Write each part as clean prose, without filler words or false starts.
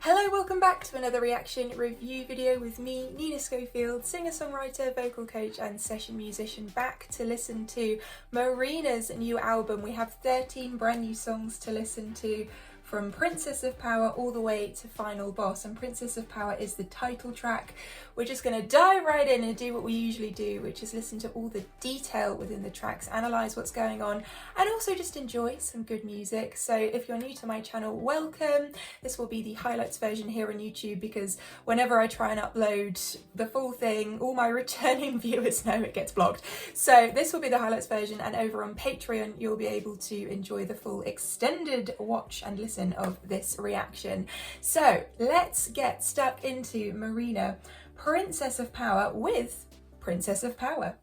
Hello, welcome back to another reaction review video with me, Nina Schofield, singer-songwriter, vocal coach and session musician, back to listen to Marina's new album. We have 13 brand new songs to listen to, from Princess of Power all the way to Final Boss, and Princess of Power is the title track. We're just going to dive right in and do what we usually do, which is listen to all the detail within the tracks, analyse what's going on, and also just enjoy some good music. So if you're new to my channel, welcome. This will be the highlights version here on YouTube, because whenever I try and upload the full thing, all my returning viewers know it gets blocked. So this will be the highlights version, and over on Patreon you'll be able to enjoy the full extended watch and listen of this reaction. So let's get stuck into Marina, Princess of Power with Princess of Power.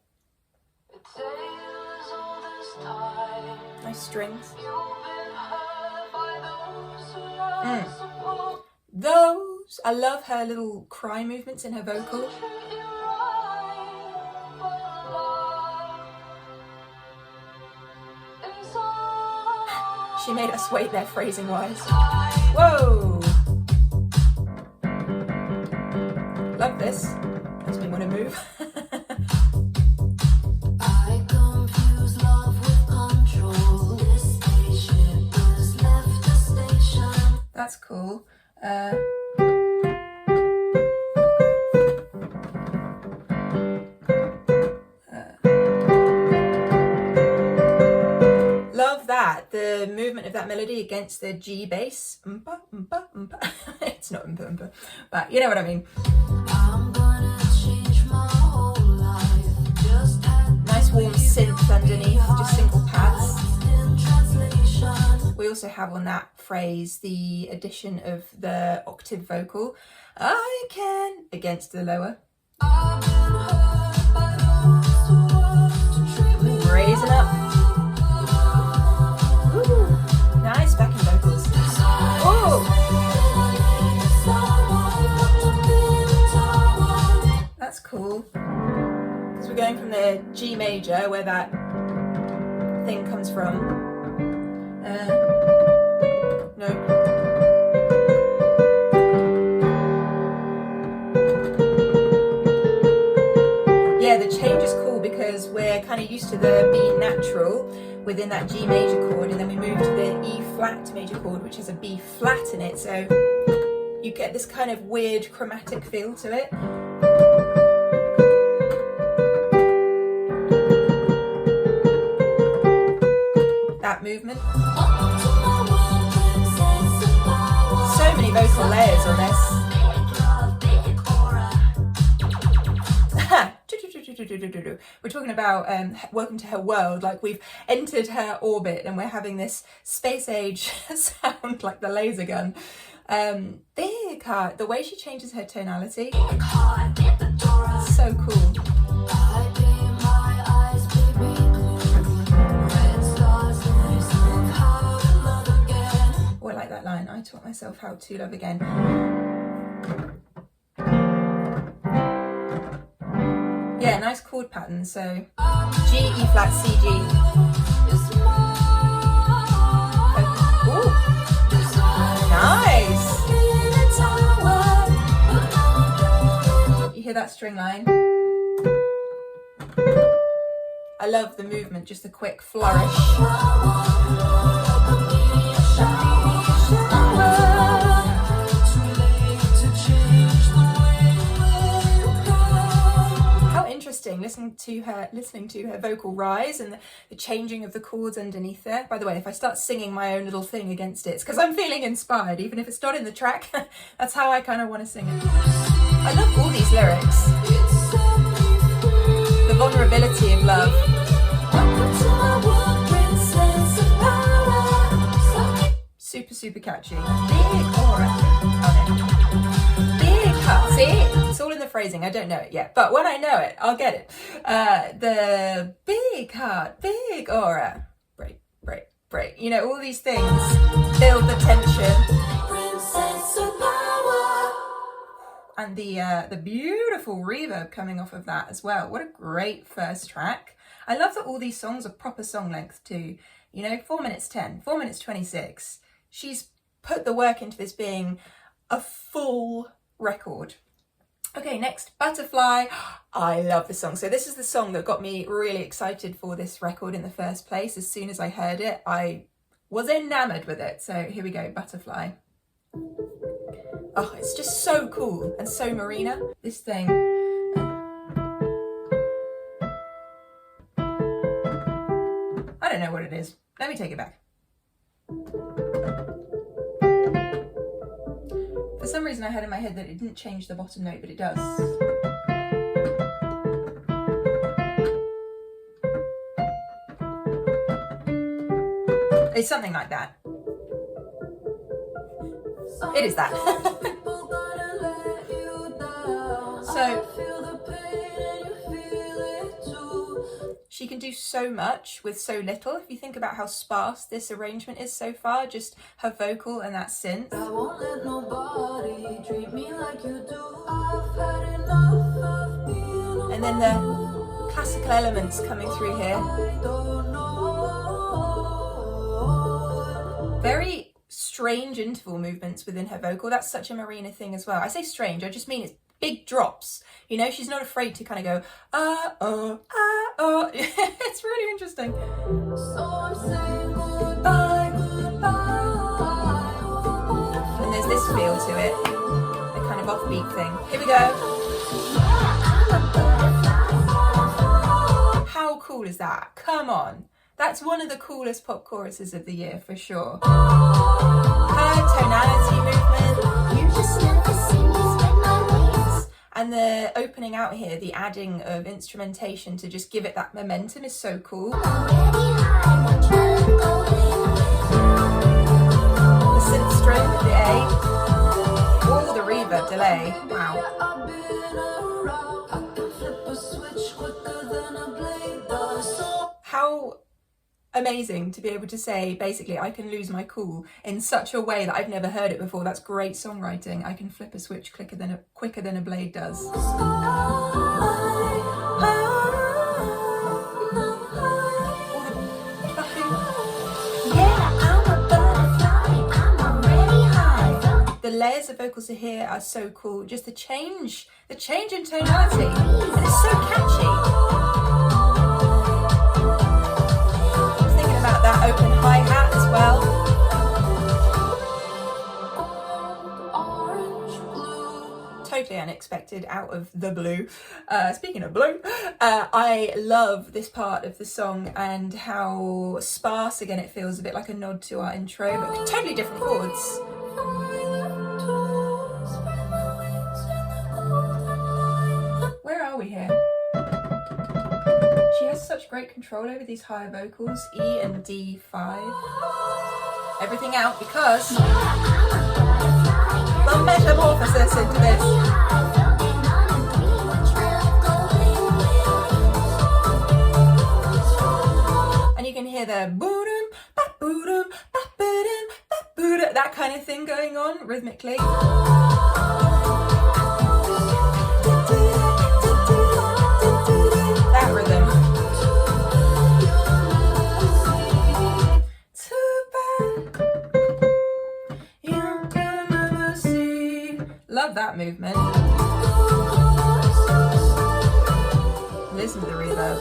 Nice strings. Those, I love her little cry movements in her vocal. She made us wait there phrasing wise. Whoa! Love this. Makes me want to move. I confuse love with control. This spaceship has left the station. That's cool. Love that, the movement of that melody against the G bass. It's not but you know what I mean. I'm gonna change my whole life. Just nice warm synth underneath, just single pads. We also have on that phrase the addition of the octave vocal. I can, against the lower. Raising up. Nice backing vocals. Oh! That's cool. Because we're going from the G major, where that thing comes from. No. Yeah, the change is cool because we're kind of used to the B natural within that G major chord, and then we move to the E flat major chord, which has a B flat in it, so you get this kind of weird chromatic feel to it. That movement. So many vocal layers on this. We're talking about welcome to her world, like we've entered her orbit and we're having this space age sound like the laser gun. Big heart, the way she changes her tonality, so cool. Oh, I like that line, I taught myself how to love again. Yeah, nice chord pattern, so G, E flat, C, G. Ooh. Nice! You hear that string line? I love the movement, just a quick flourish. Listening to her vocal rise and the changing of the chords underneath there. By the way, if I start singing my own little thing against it, it's because I'm feeling inspired, even if it's not in the track. That's how I kind of want to sing it. I love all these lyrics. The vulnerability of love. Super catchy. Big aura. Big heart. See? It's all in the phrasing. I don't know it yet, but when I know it, I'll get it. The big heart, big aura. Break. You know, all these things build the tension. Princess of Power. And the beautiful reverb coming off of that as well. What a great first track. I love that all these songs are proper song length too. You know, 4 minutes 10, 4 minutes 26. She's put the work into this being a full record. Okay, next, Butterfly. I love the song. So this is the song that got me really excited for this record in the first place. As soon as I heard it, I was enamored with it. So here we go, Butterfly. Oh, it's just so cool and so Marina. This thing. I don't know what it is. Let me take it back. For some reason I had in my head that it didn't change the bottom note, but it does. It's something like that. It is that. So she can do so much with so little. If you think about how sparse this arrangement is so far, just her vocal and that synth. I won't let nobody treat me like you do. I've had enough of being And then the classical elements coming through here. Very strange interval movements within her vocal. That's such a Marina thing as well. I say strange, I just mean it's big drops. You know, she's not afraid to kind of go, It's really interesting. So I'm saying goodbye, goodbye. And there's this feel to it, the kind of offbeat thing. Here we go. How cool is that? Come on. That's one of the coolest pop choruses of the year for sure. Her tonality movement. You just never see me spend my weeks. And the opening out here, the adding of instrumentation to just give it that momentum is so cool. The synth stroke, the A, all the reverb delay. Wow. How amazing to be able to say, basically, I can lose my cool in such a way that I've never heard it before. That's great songwriting. I can flip a switch quicker than a blade does. The layers of vocals here are so cool. Just the change in tonality, and it's so catchy. About that open hi-hat as well. Totally unexpected, out of the blue. Speaking of blue, I love this part of the song and how sparse again it feels, a bit like a nod to our intro, but totally different chords. Where are we here? She has such great control over these higher vocals, E and D5. Everything out because the metamorphosis into this. And you can hear the boodum, ba boodum, ba boodum, ba boodum, that kind of thing going on rhythmically. That rhythm. Love that movement. Listen to the reverb.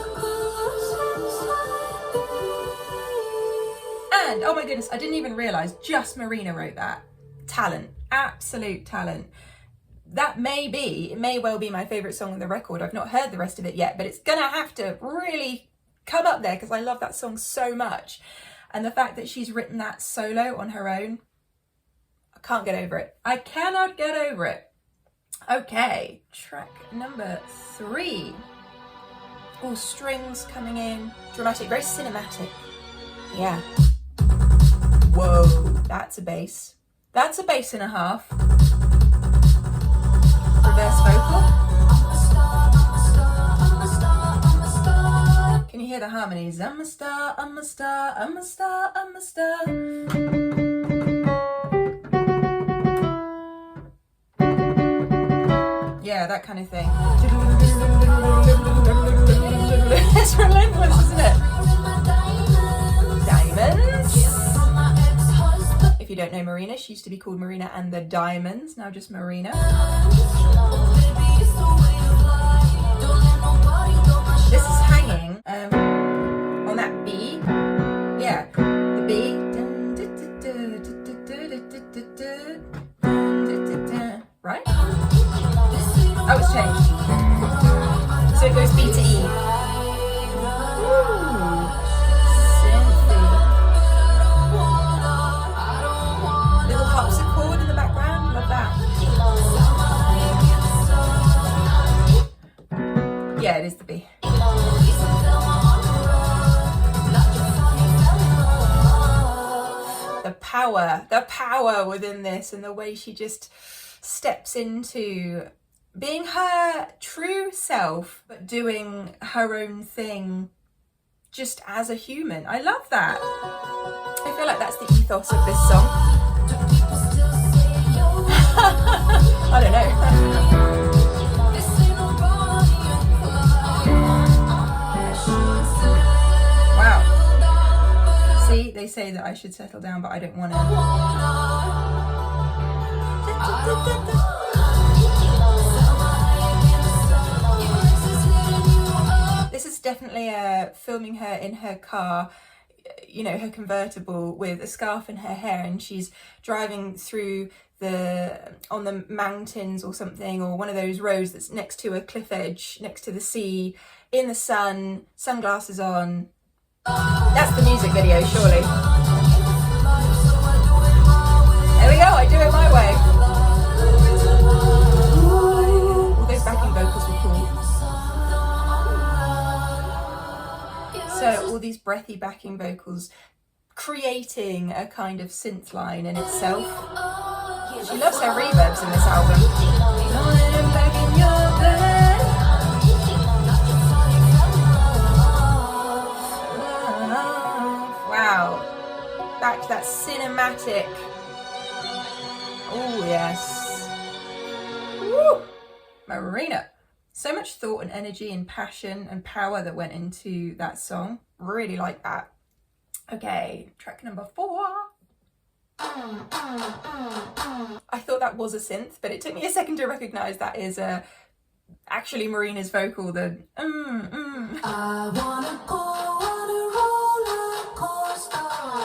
And, oh my goodness, I didn't even realise just Marina wrote that. Talent. Absolute talent. That it may well be my favourite song on the record. I've not heard the rest of it yet, but it's gonna have to really come up there because I love that song so much. And the fact that she's written that solo on her own, I can't get over it. I cannot get over it. Okay, track number 3. All strings coming in. Dramatic, very cinematic. Yeah. Whoa, that's a bass. That's a bass and a half. Reverse vocal. Can you hear the harmonies? I'm a star, I'm a star, I'm a star, I'm a star. Yeah, that kind of thing. It's relentless, isn't it? Diamonds. If you don't know Marina, she used to be called Marina and the Diamonds, now just Marina. This is hanging on that B. Yeah, the B. Right? Oh, it's changed. So it goes B to E. Ooh, synthy. Little harpsichord in the background, love that. Yeah, it is the B. The power within this, and the way she just steps into being her true self, but doing her own thing just as a human. I love that. I feel like that's the ethos of this song. I don't know. Wow. See, they say that I should settle down, but I don't want to. This is definitely filming her in her car, you know, her convertible, with a scarf in her hair, and she's driving through on the mountains or something, or one of those roads that's next to a cliff edge, next to the sea, in the sun, sunglasses on. That's the music video, surely. There we go, I do it my way. All those backing vocals were cool. So all these breathy backing vocals creating a kind of synth line in itself. She loves her reverbs in this album. Wow. Back to that cinematic. Oh yes. Woo. Marina. So much thought and energy and passion and power that went into that song. Really like that. Okay, track number 4. I thought that was a synth, but it took me a second to recognise that is actually Marina's vocal. The I wanna go on a roller coaster.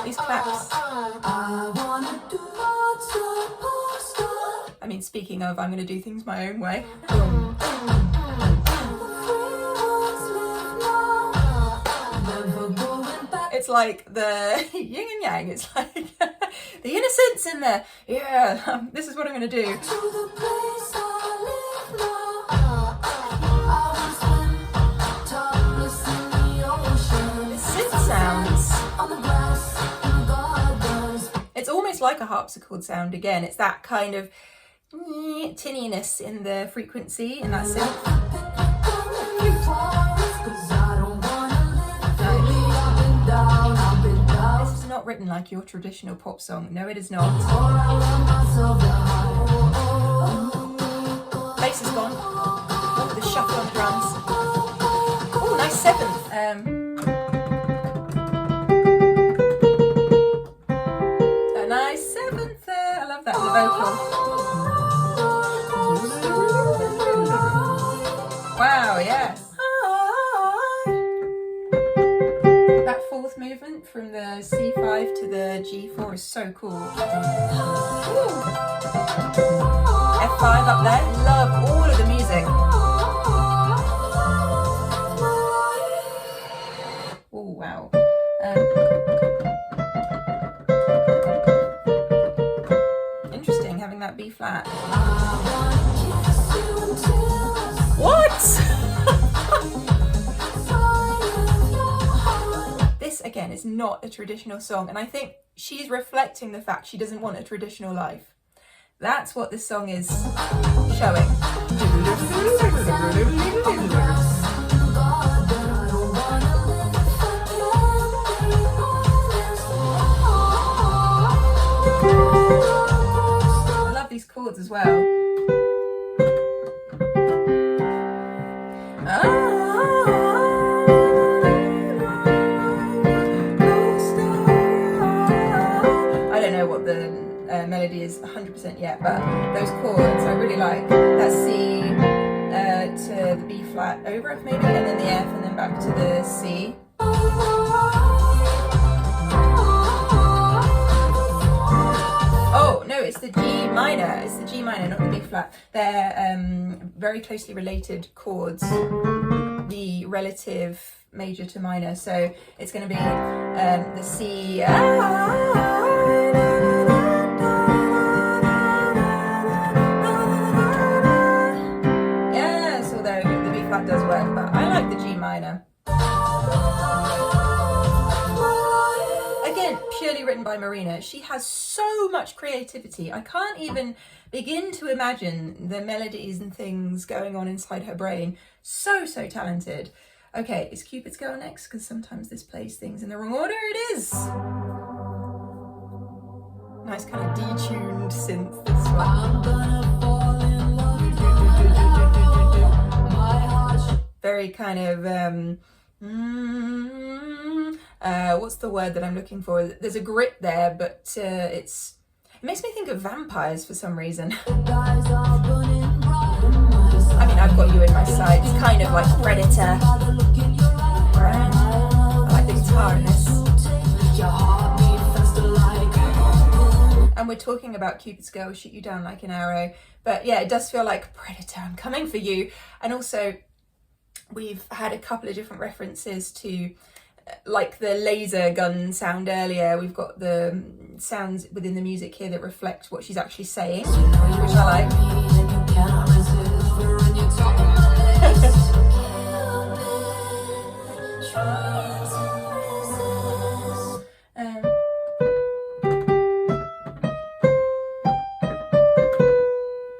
These claps. I wanna do what's supposed to. I mean, speaking of, I'm going to do things my own way. It's like the yin and yang. It's like the innocence in there. Yeah, this is what I'm going to do. Synth sounds. It's almost like a harpsichord sound again. It's that kind of tinniness in the frequency in that synth. This is not written like your traditional pop song. No, it is not. Bass is gone. Oh, the shuffle on the drums. Oh, nice 7th. A nice 7th there. I love that in the vocal. Wow, yes. That 4th movement from the C5 to the G4 is so cool. Ooh. F5 up there. Love all of the music. Oh, wow. Interesting having that B flat. What? This again is not a traditional song, and I think she's reflecting the fact she doesn't want a traditional life. That's what this song is showing. I love these chords as well. I don't know what the like. That's C to the B flat over F maybe, and then the F, and then back to the C. Oh no, it's the G minor. It's the G minor, not the B flat. They're very closely related chords, the relative major to minor. So it's going to be the C. Yes, although the B flat does work, but I like the G minor. Again, purely written by Marina. She has so much creativity. I can't even begin to imagine the melodies and things going on inside her brain. So talented. Okay, is Cupid's Girl next? Because sometimes this plays things in the wrong order. It is. Nice kind of detuned synth, this one. I'm gonna fall in love. Very kind of what's the word that I'm looking for? There's a grit there, but it makes me think of vampires for some reason. I mean, I've got you in my sight. It's kind of like Predator. Right? I like the guitar in this. And we're talking about Cupid's Girl, shoot you down like an arrow. But yeah, it does feel like Predator, I'm coming for you. And also, we've had a couple of different references to like the laser gun sound earlier. We've got the sounds within the music here that reflect what she's actually saying, which I like.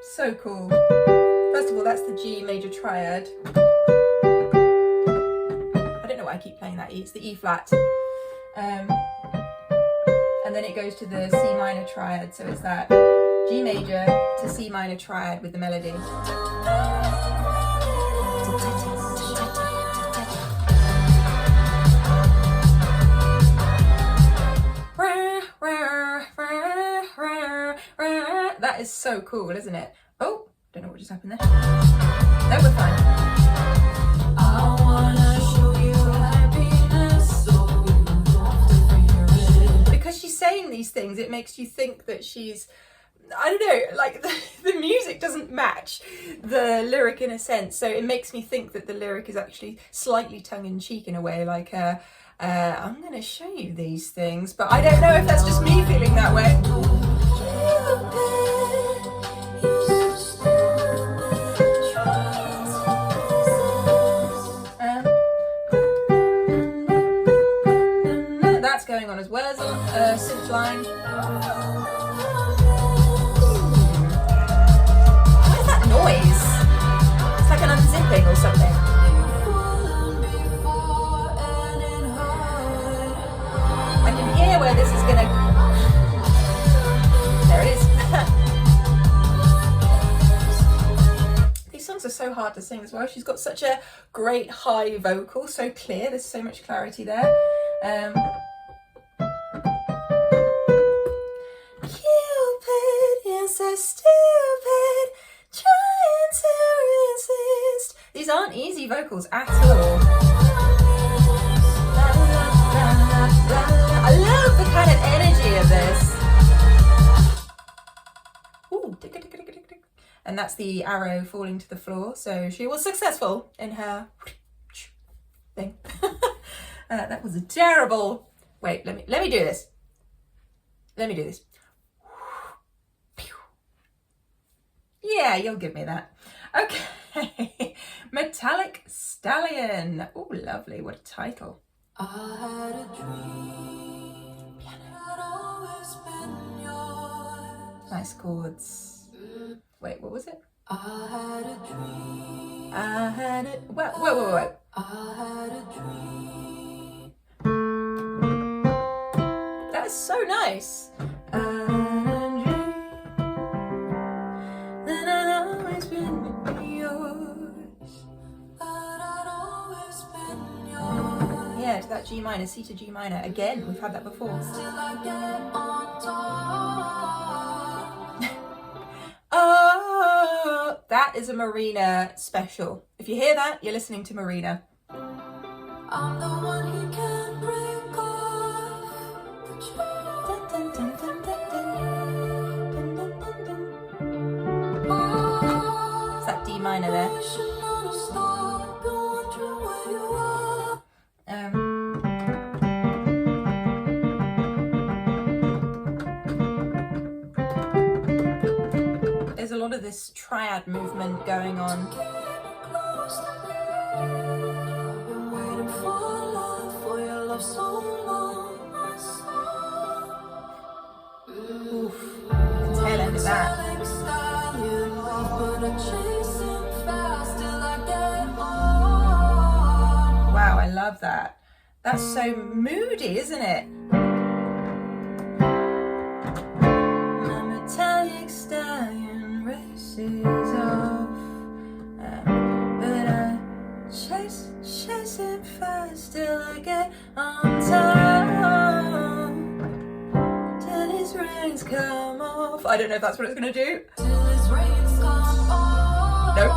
So cool. First of all, that's the G major triad. I don't know why I keep playing that E. It's the E flat. And then it goes to the C minor triad. So it's that G major to C minor triad with the melody. That is so cool, isn't it? Oh, don't know what just happened there. No, we're fine. I wanna show you happiness, so you have to fear it. Because she's saying these things, it makes you think that she's, I don't know, like the music doesn't match the lyric in a sense. So it makes me think that the lyric is actually slightly tongue-in-cheek in a way, like, I'm going to show you these things. But I don't know if that's just me feeling that way. That's going on as well as a synth line. What is that noise? It's like an unzipping or something. I can hear where this is gonna. There it is. These songs are so hard to sing as well. She's got such a great high vocal, so clear. There's so much clarity there. Cupid is so stupid, trying to resist. These aren't easy vocals at all. I love the kind of energy of this. Ooh, tick, tick, tick, tick, tick. And that's the arrow falling to the floor. So she was successful in her thing. That was a terrible. Wait, let me do this. Let me do this. Yeah, you'll give me that. Okay. Metallic Stallion. Oh, lovely. What a title. I had a dream. I'd always been yours. Nice chords. Wait, what was it? I had a dream. I had it. Wait. I had a dream. That is so nice. That I'd always been yours. That I'd always been yours. Yeah, to that G minor, C to G minor. Again, we've had that before. Till I get on top. Oh. That is a Marina special. If you hear that, you're listening to Marina. I'm the one he can't break off. Dun, dun, dun, dun, dun, dun, dun, dun, dun. It's that D minor there. There's a lot of this triad movement going on. Oof, the tail end of that. Wow, I love that. That's so moody, isn't it? My metallic stallion races off, but I chase it fast till I get on top. Till his reins come off. I don't know if that's what it's gonna do. Till his reins come off. No,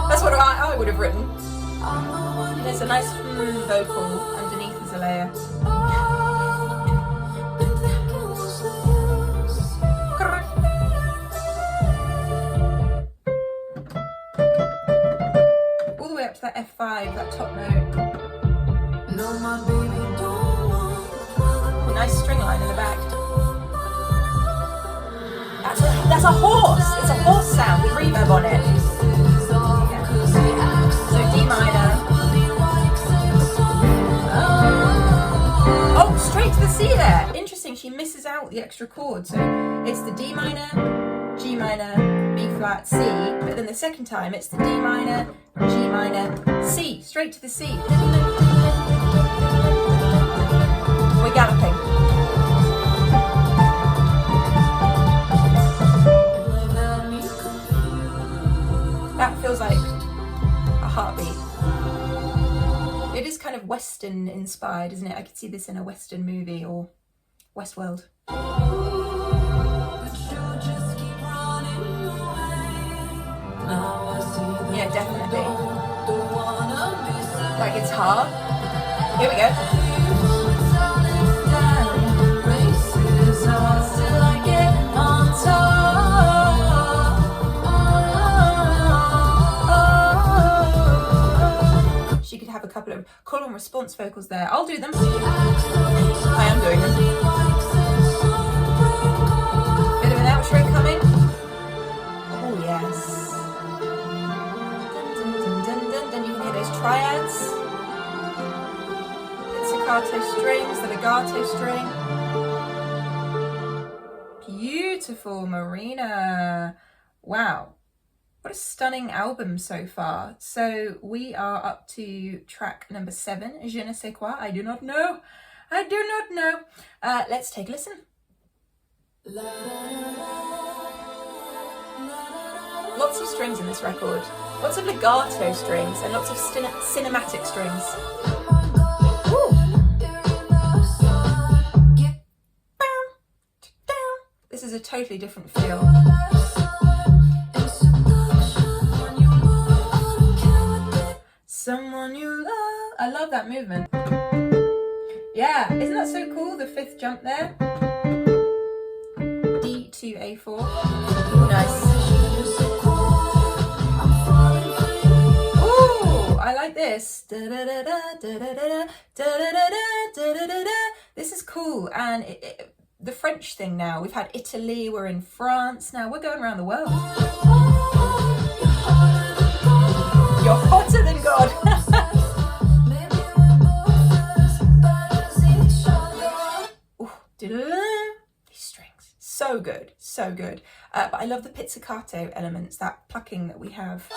that's what I would have written. I'm the one There's a nice vocal underneath as a layer. been thinking what's the use? All the way up to that F5, that top note. No, my baby don't want. Nice string line in the back. That's a horse. It's a horse sound with reverb on it. So D minor. Oh, straight to the C there. Interesting. She misses out the extra chord. So it's the D minor, G minor, B flat, C. But then the second time it's the D minor, G minor, C. Straight to the C. We're galloping. That feels like a heartbeat. It is kind of Western inspired, isn't it? I could see this in a Western movie or Westworld. Yeah, definitely. That guitar. Here we go. She could have a couple of call and response vocals there. I'll do them. I am doing them. Bit of an outro coming. Oh yes. Dun, dun, dun, dun, dun. You can hear those triads. Pizzicato strings, the legato string. Beautiful, Marina. Wow. What a stunning album so far. So we are up to track number 7, Je ne sais quoi. I do not know. I do not know. Let's take a listen. Lots of strings in this record. Lots of legato strings and lots of cinematic strings. Ooh. This is a totally different feel. Someone you love. I love that movement. Yeah, isn't that so cool? The 5th jump there. D to A4. Ooh, nice. Ooh, I like this. This is cool. And the French thing now. We've had Italy, we're in France. Now we're going around the world. You're hotter than God. Ooh, these strings, so good, so good. But I love the pizzicato elements, that plucking that we have.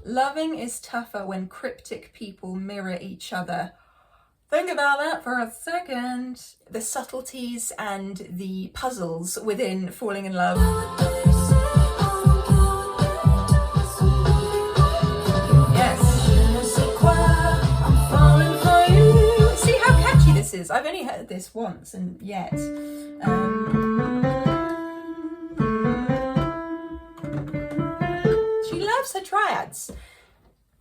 Loving is tougher when cryptic people mirror each other. Think about that for a second. The subtleties and the puzzles within falling in love. Yes. See how catchy this choices. I've only heard this once and yet. She loves her triads.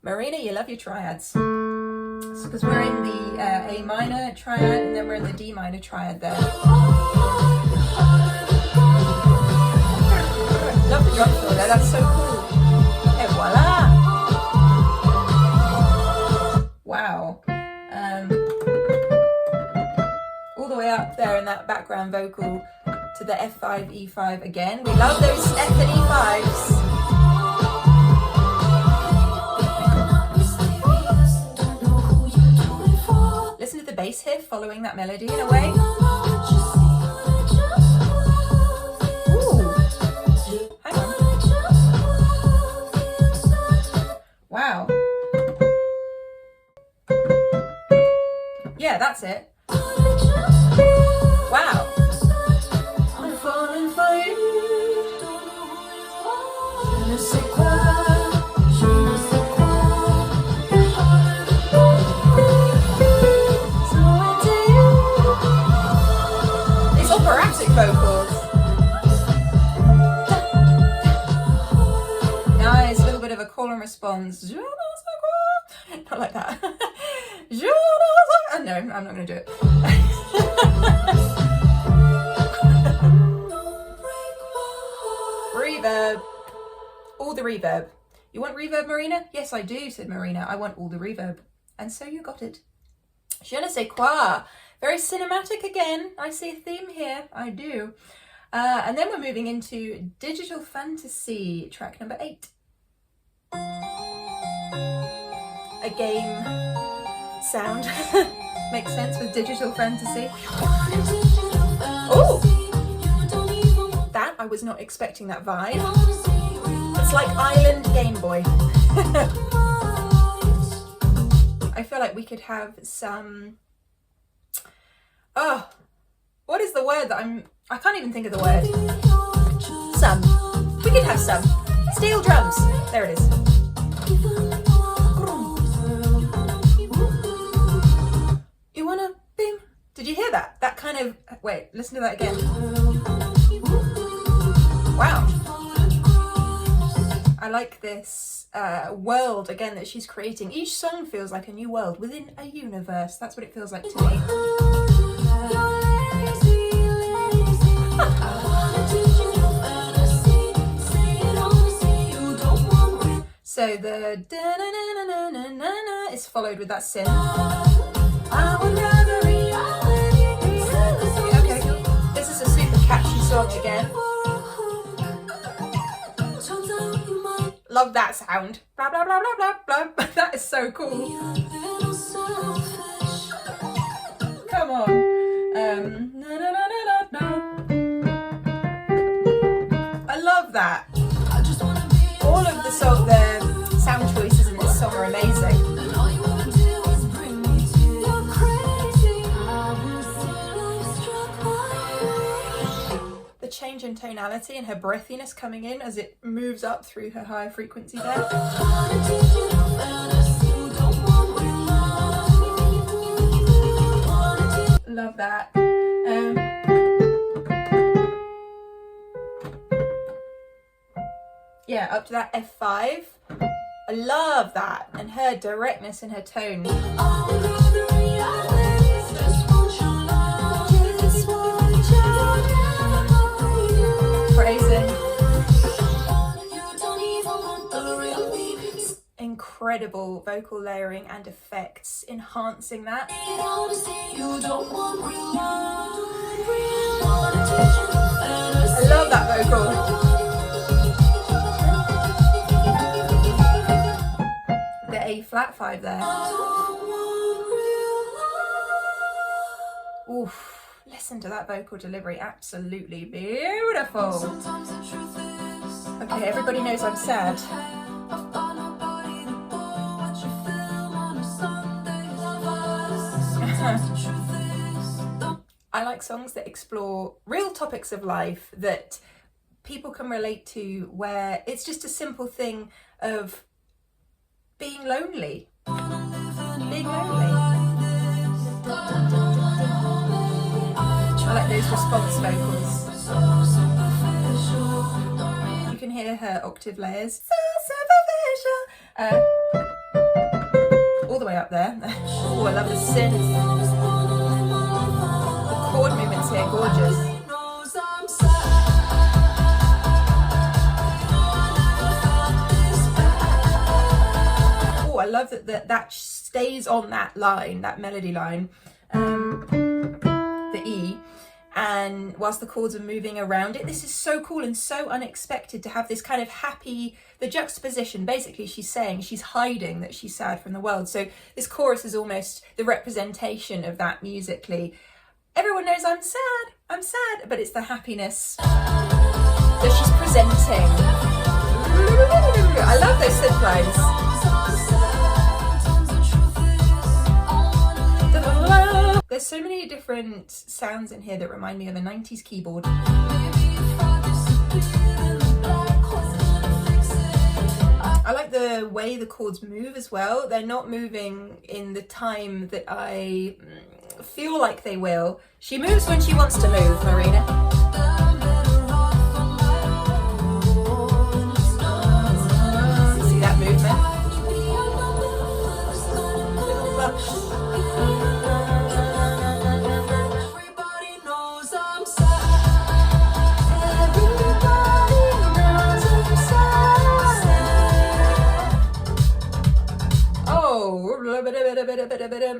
Marina, you love your triads. Because we're in the A minor triad and then we're in the D minor triad there. Love the drum fill there, that's so cool. Et voila! Wow. All the way up there in that background vocal to the F5, E5 again. We love those F and E5s. Listen to the bass here following that melody in a way. Ooh. Hang on. Wow. Yeah, that's it. Wow. I'm falling for you. Je ne sais quoi, je ne sais quoi. So into you. It's operatic vocals. Nice, a little bit of a call and response. Je ne sais quoi. Not like that. Je ne sais quoi. No, I'm not going to do it. Reverb. All the reverb. You want reverb, Marina? Yes, I do, said Marina. I want all the reverb. And so you got it. Je ne sais quoi. Very cinematic again. I see a theme here. I do. And then we're moving into Digital Fantasy, track number 8. A game sound. Makes sense with Digital Fantasy. Oh! That, I was not expecting that vibe. It's like Island Game Boy. I feel like we could have some... Oh, what is the word that I can't even think of the word. Some. We could have some. Steel drums. There it is. You wanna bing? Did you hear that? That kind of... Wait, listen to that again. Wow. I like this world, again, that she's creating. Each song feels like a new world within a universe. That's what it feels like to me. So the da-na-na-na-na-na-na is followed with that synth. I would rather reality. Okay, this is a super catchy song again. Love that sound. Blah blah blah blah blah blah. That is so cool. Come on. I love that. All of the sound choices in this song are amazing. The change in tonality and her breathiness coming in as it moves up through her high frequency there. Love that. Yeah, up to that F5. I love that. And her directness in her tone. Praising. Incredible vocal layering and effects, enhancing that. I love that vocal. The A flat 5 there. Oof. Listen to that vocal delivery, absolutely beautiful. Okay, everybody knows I'm sad. I like songs that explore real topics of life that people can relate to, where it's just a simple thing of being lonely. Being lonely. like those response vocals. You can hear her octave layers. So superficial. All the way up there. Oh, I love the synth. The chord movements here, gorgeous. I love that stays on that line, that melody line, the E, and whilst the chords are moving around it. This is so cool and so unexpected to have this kind of happy, the juxtaposition. Basically she's saying she's hiding that she's sad from the world, so this chorus is almost the representation of that musically. Everyone knows I'm sad, but it's the happiness that she's presenting. I love those synth lines. There's so many different sounds in here that remind me of a 90s keyboard. I like the way the chords move as well. They're not moving in the time that I feel like they will. She moves when she wants to move, Marina. See that movement?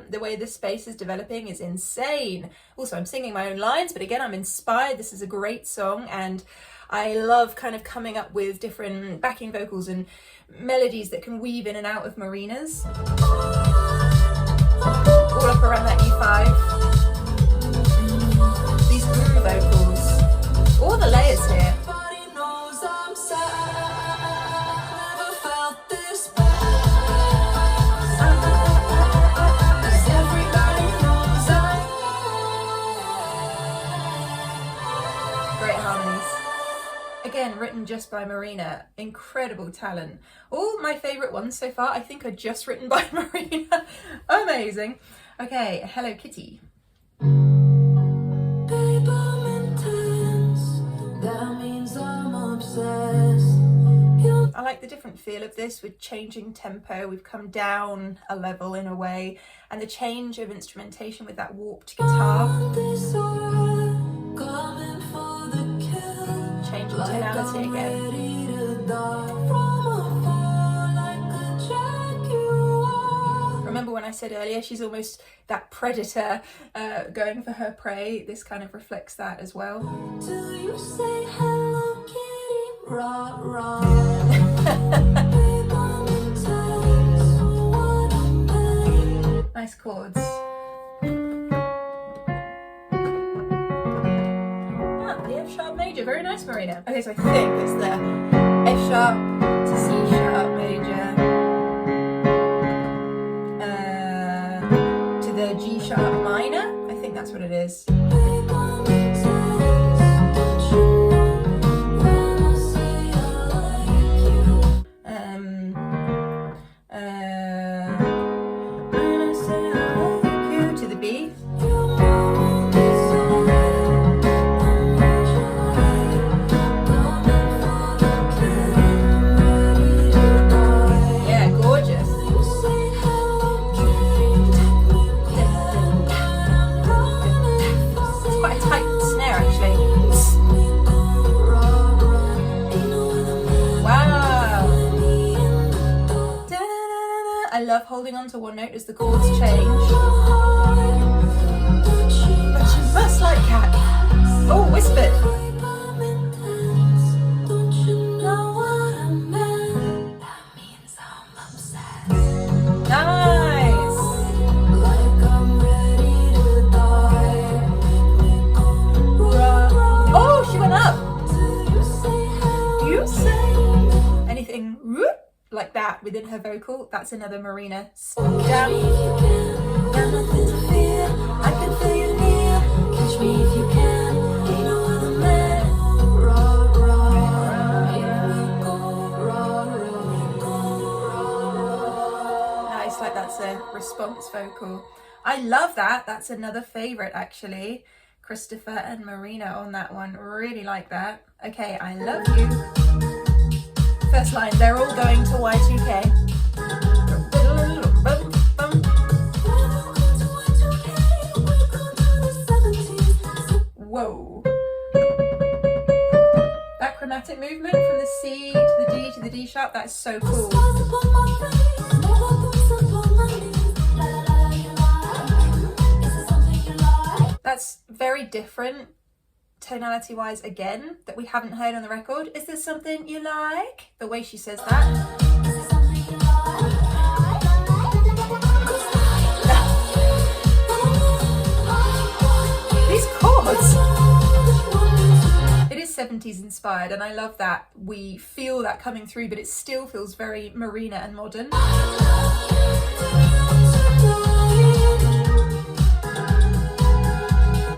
The way this space is developing is insane. Also, I'm singing my own lines, but again, I'm inspired. This is a great song, and I love kind of coming up with different backing vocals and melodies that can weave in and out of Marina's. All up around that E5. These groove vocals. All the layers here. Again, written just by Marina. Incredible talent. All my favourite ones so far, I think, are just written by Marina. Amazing. Okay, Hello Kitty. Babe, I'm intense. That means I'm obsessed. I like the different feel of this with changing tempo. We've come down a level in a way, and the change of instrumentation with that warped guitar. Change in tonality again. Remember when I said earlier she's almost that predator going for her prey? This kind of reflects that as well. Do you say Hello Kitty? Rah, rah. Nice chords. Major, very nice, Marina. Okay, so I think it's the F sharp to C sharp major to the G sharp minor. I think that's what it is. To the B. I love holding on to one note as the chords change. But you must like cat. Oh, whispered. Nice. Oh, she went up. You say anything like that within her vocal, that's another Marina. Down. I can feel you near. Catch me if you can. You know what I meant. Nice, like that's a response vocal. I love that. That's another favourite actually. Christopher and Marina on that one. Really like that. Okay, I love you. First line, they're all going to Y2K. Whoa. That chromatic movement from the C to the D to the D sharp, that's so cool. That's very different tonality wise again that we haven't heard on the record. Is there something you like? The way she says that. These chords. It is 70s inspired and I love that. We feel that coming through, but it still feels very Marina and modern.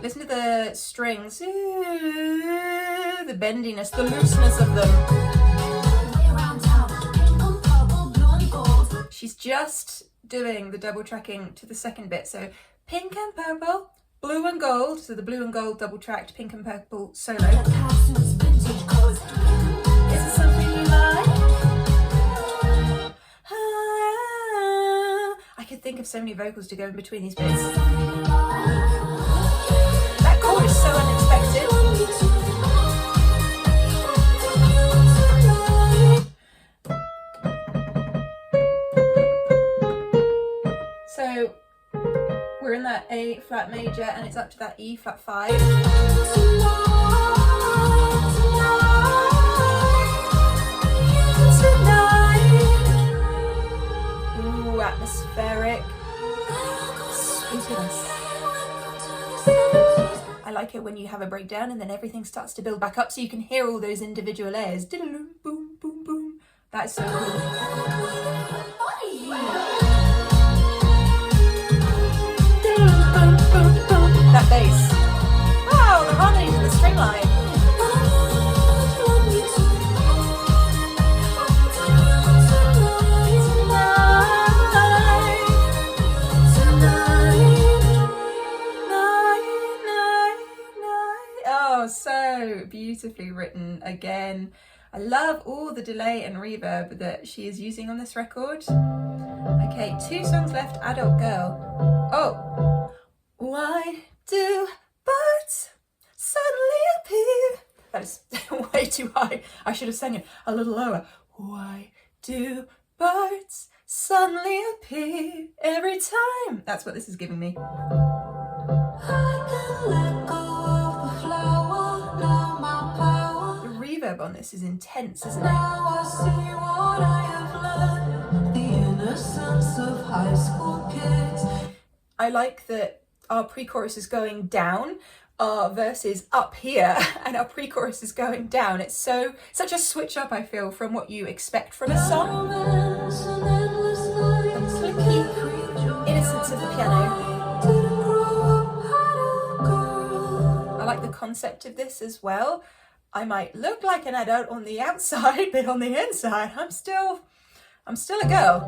Listen to the strings, ooh, the bendiness, the looseness of them. She's just doing the double tracking to the second bit, so pink and purple, blue and gold, so the blue and gold double tracked, pink and purple solo. Is it something you like? I could think of so many vocals to go in between these bits. That chord is so unexpected. So we're in that A flat major and it's up to that E flat 5. Ooh, atmospheric. Sweetness. I like it when you have a breakdown and then everything starts to build back up so you can hear all those individual layers. Boom, boom, boom. That's so cool. That bass. Wow, the harmonies in the string line. Oh, so beautifully written again. I love all the delay and reverb that she is using on this record. Okay, 2 songs left, Adult Girl. Oh, why do birds suddenly appear? That is way too high. I should have sang it a little lower. Why do birds suddenly appear every time? That's what this is giving me. The reverb on this is intense, isn't it? Now I see what I have learned, the innocence of high school kids. I like that our pre-chorus is going down, our verse is up here, and our pre-chorus is going down. It's such a switch up, I feel, from what you expect from a song. The clicky innocence of the piano. I like the concept of this as well. I might look like an adult on the outside, but on the inside, I'm still a girl.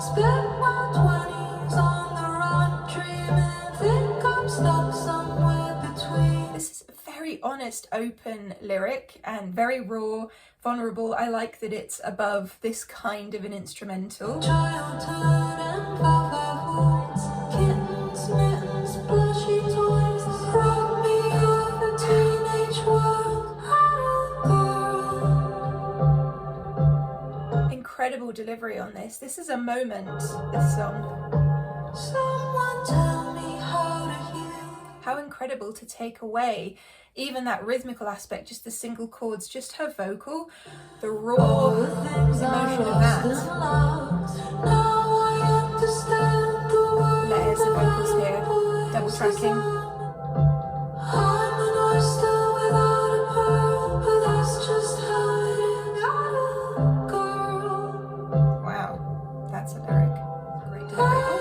Spent my 20s on the run, dreaming, think I'm stuck somewhere between. This is a very honest, open lyric and very raw, vulnerable. I like that it's above this kind of an instrumental. Childhood and velvet woods, kittens, mittens, plushy toys, brought me of the teenage world, girl. Incredible delivery on this. This is a moment, this song. Someone tell me how to heal. How incredible to take away even that rhythmical aspect, just the single chords, just her vocal, the raw emotion of that. Now I understand the world. Layers of vocals here, double tracking. I'm an oyster without a pearl, but that's just how it is, girl. Wow, that's a lyric. Great delivery.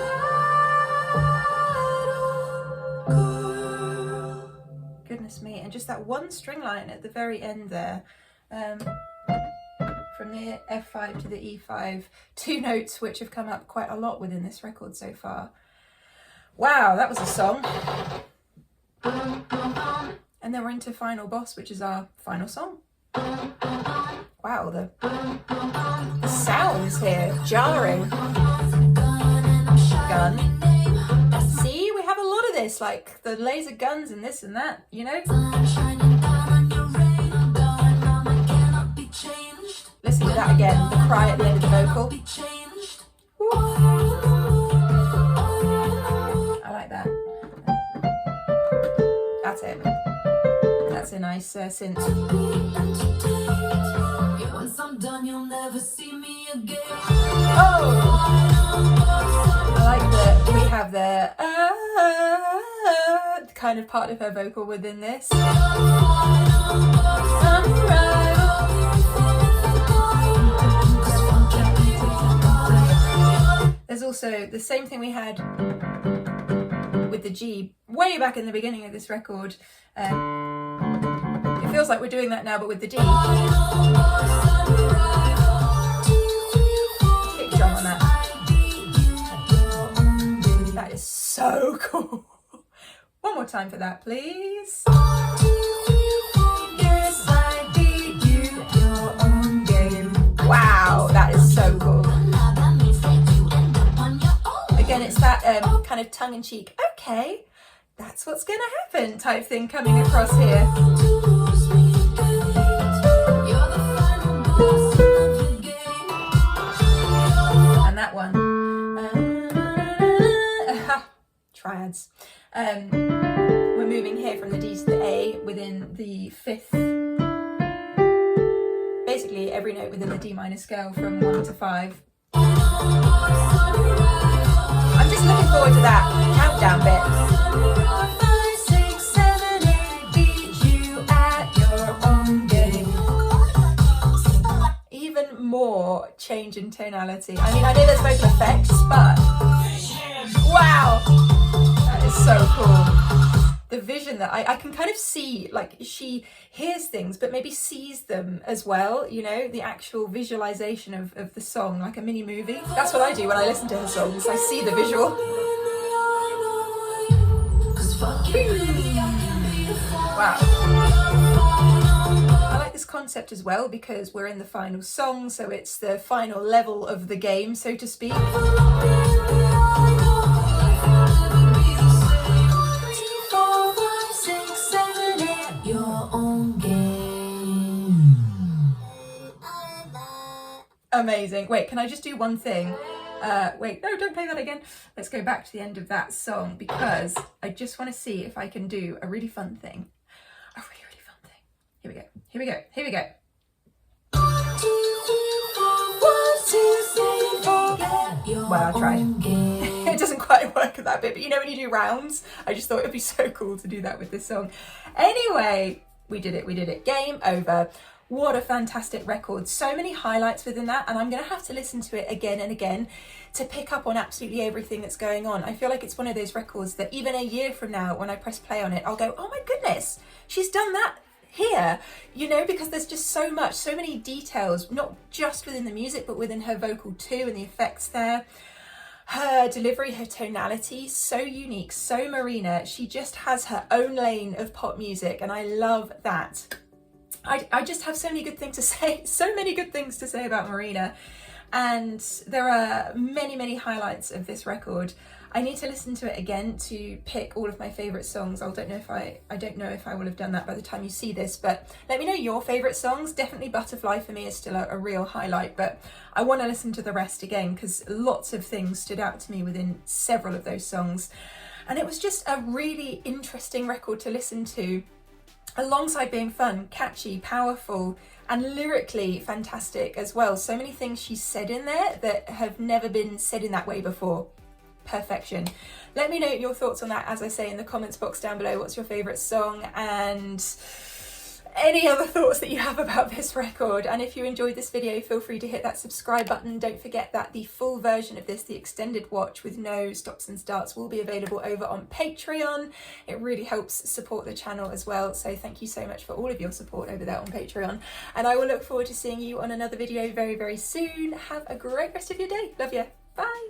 Goodness me, and just that one string line at the very end there, from the F5 to the E5, 2 notes which have come up quite a lot within this record so far. Wow, that was a song. And then we're into final boss, which is our final song. Wow, the sounds here, jarring. Gun. See, we have a lot of this, like the laser guns and this and that, you know? Listen to that again, the cry at the end of the vocal. Woo. I like that. That's it. That's a nice synth. Once I'm done, you'll never see me again. Oh! I like that we have the kind of part of her vocal within this. There's also the same thing we had with the G way back in the beginning of this record. It feels like we're doing that now, but with the D. Kick drum on that. That is so cool. One more time for that, please. Yes, I beat you at your own game. Wow, that is so cool. Again, it's that kind of tongue-in-cheek, okay, that's what's going to happen type thing coming across here. And that one. Triads. We're moving here from the D to the A within the fifth. Basically every note within the D minor scale from 1 to 5. I'm just looking forward to that countdown bit. 5, 6, 7, 8, beat you at your own game. Even more change in tonality. I mean, I know there's vocal effects, but wow, that is so cool. The vision that I can kind of see, like she hears things but maybe sees them as well, you know, the actual visualization of the song, like a mini movie. That's what I do when I listen to her songs, I see the visual. Wow. I like this concept as well because we're in the final song, so it's the final level of the game, so to speak. Amazing. Wait, can I just do one thing? Wait, no, don't play that again. Let's go back to the end of that song because I just want to see if I can do a really fun thing. A really, really fun thing. Here we go. Here we go. Here we go. 1, 2, 3, 4. Well, I'll try. It doesn't quite work at that bit, but you know when you do rounds? I just thought it'd be so cool to do that with this song. Anyway, we did it. We did it. Game over. What a fantastic record. So many highlights within that, and I'm going to have to listen to it again and again to pick up on absolutely everything that's going on. I feel like it's one of those records that even a year from now, when I press play on it, I'll go, oh my goodness, she's done that here, you know, because there's just so much, so many details, not just within the music, but within her vocal too, and the effects there. Her delivery, her tonality, so unique, so Marina. She just has her own lane of pop music, and I love that. I just have so many good things to say, so many good things to say about Marina, and there are many, many highlights of this record. I need to listen to it again to pick all of my favourite songs. I don't know if I will have done that by the time you see this, but let me know your favourite songs. Definitely Butterfly for me is still a real highlight, but I want to listen to the rest again because lots of things stood out to me within several of those songs. And it was just a really interesting record to listen to, alongside being fun, catchy, powerful, and lyrically fantastic as well. So many things she said in there that have never been said in that way before. Perfection. Let me know your thoughts on that, as I say, in the comments box down below. What's your favourite song and any other thoughts that you have about this record? And if you enjoyed this video, feel free to hit that subscribe button. Don't forget that the full version of this, the extended watch with no stops and starts, will be available over on Patreon. It really helps support the channel as well, so thank you so much for all of your support over there on Patreon, and I will look forward to seeing you on another video very, very soon. Have a great rest of your day. Love you. Bye.